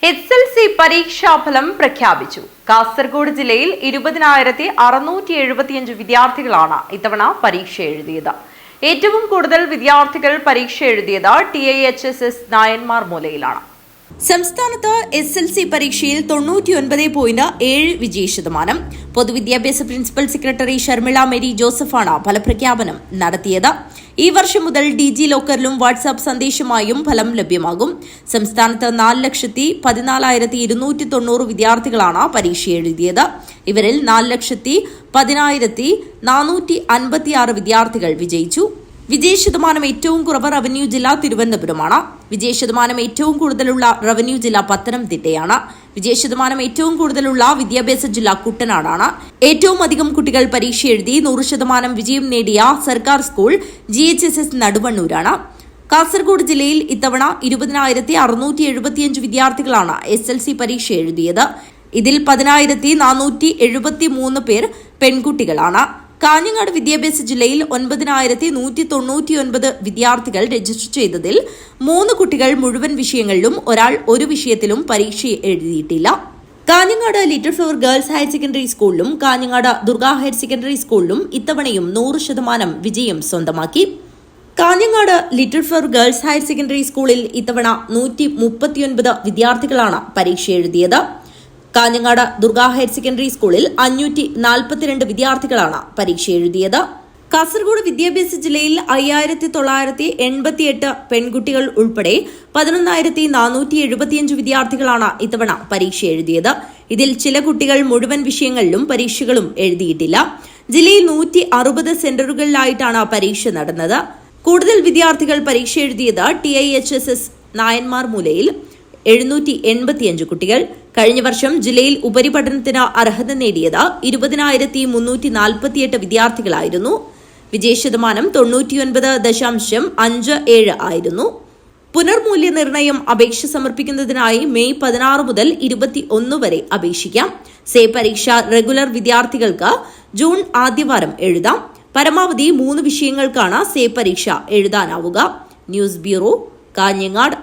SLC പരീക്ഷാഫലം പ്രഖ്യാപിച്ചു. കാസർഗോഡ് ജില്ലയിൽ 20,675 വിദ്യാർത്ഥികളാണ് ഇത്തവണ പരീക്ഷ എഴുതിയത്. ഏറ്റവും കൂടുതൽ വിദ്യാർത്ഥികൾ പരീക്ഷ എഴുതിയത് TIHSS നായന്മാർ മൂലയിലാണ്. സംസ്ഥാനത്ത് SLC പരീക്ഷയിൽ 99.7 വിജയശതമാനം. പൊതുവിദ്യാഭ്യാസ പ്രിൻസിപ്പൽ സെക്രട്ടറി ഷർമിള മേരി ജോസഫാണ് ഫലപ്രഖ്യാപനം നടത്തിയത്. ഈ വർഷം മുതൽ DG ലോക്കറിലും വാട്സാപ്പ് സന്ദേശമായും ഫലം ലഭ്യമാകും. സംസ്ഥാനത്ത് 4,14,290 വിദ്യാർത്ഥികളാണ് പരീക്ഷ എഴുതിയത്. ഇവരിൽ 4,10,456 വിദ്യാർത്ഥികൾ വിജയിച്ചു. വിജയശതമാനം ഏറ്റവും കുറവ് റവന്യൂ ജില്ല തിരുവനന്തപുരമാണ്. വിജയശതമാനം ഏറ്റവും കൂടുതലുള്ള റവന്യൂ ജില്ല പത്തനംതിട്ടയാണ്. വിജയശതമാനം ഏറ്റവും കൂടുതലുള്ള വിദ്യാഭ്യാസ ജില്ല കുട്ടനാടാണ്. ഏറ്റവും അധികം കുട്ടികൾ പരീക്ഷ എഴുതി 100% വിജയം നേടിയ സർക്കാർ സ്കൂൾ GHSS നടുവണ്ണൂരാണ്. കാസർഗോഡ് ജില്ലയിൽ ഇത്തവണ 20,675 വിദ്യാർത്ഥികളാണ് SLC പരീക്ഷ എഴുതിയത്. ഇതിൽ 10,473 പേർ പെൺകുട്ടികളാണ്. കാഞ്ഞങ്ങാട് വിദ്യാഭ്യാസ ജില്ലയിൽ 9,199 വിദ്യാർത്ഥികൾ രജിസ്റ്റർ ചെയ്തതിൽ 3 കുട്ടികൾ മുഴുവൻ വിഷയങ്ങളിലും ഒരാൾ ഒരു വിഷയത്തിലും പരീക്ഷ എഴുതിയിട്ടില്ല. Kanhangad little flower girls higher secondary സ്കൂളിലും കാഞ്ഞങ്ങാട് ദുർഗ ഹയർ സെക്കൻഡറി സ്കൂളിലും ഇത്തവണയും 100% വിജയം സ്വന്തമാക്കി. Kanhangad little flower girls higher secondary സ്കൂളിൽ ഇത്തവണ 139 വിദ്യാർത്ഥികളാണ് പരീക്ഷ എഴുതിയത്. കാഞ്ഞങ്ങാട് ദുർഗ ഹയർ സെക്കൻഡറി സ്കൂളിൽ 542 വിദ്യാർത്ഥികളാണ് പരീക്ഷ എഴുതിയത്. കാസർഗോഡ് വിദ്യാഭ്യാസ ജില്ലയിൽ 5,988 പെൺകുട്ടികൾ ഉൾപ്പെടെ 11,475 വിദ്യാർത്ഥികളാണ് ഇത്തവണ പരീക്ഷ എഴുതിയത്. ഇതിൽ ചില കുട്ടികൾ മുഴുവൻ വിഷയങ്ങളിലും പരീക്ഷകളും എഴുതിയിട്ടില്ല. ജില്ലയിൽ 160 സെന്ററുകളിലായിട്ടാണ് പരീക്ഷ നടന്നത്. കൂടുതൽ വിദ്യാർത്ഥികൾ പരീക്ഷ എഴുതിയത് TIHSS നായന്മാർ മൂലയിൽ 785 കുട്ടികൾ. കഴിഞ്ഞ വർഷം ജില്ലയിൽ ഉപരിപഠനത്തിന് അർഹത നേടിയത് 20,348 വിദ്യാർത്ഥികളായിരുന്നു. വിജയശതമാനം 99.57 ആയിരുന്നു. പുനർമൂല്യനിർണയം അപേക്ഷ സമർപ്പിക്കുന്നതിനായി മെയ് 16 മുതൽ 21 വരെ അപേക്ഷിക്കാം. പരീക്ഷ റെഗുലർ വിദ്യാർത്ഥികൾക്ക് ജൂൺ ആദ്യവാരം എഴുതാം. പരമാവധി 3 വിഷയങ്ങൾക്കാണ് പരീക്ഷ എഴുതാനാവുക. News bureau, Kanhangad.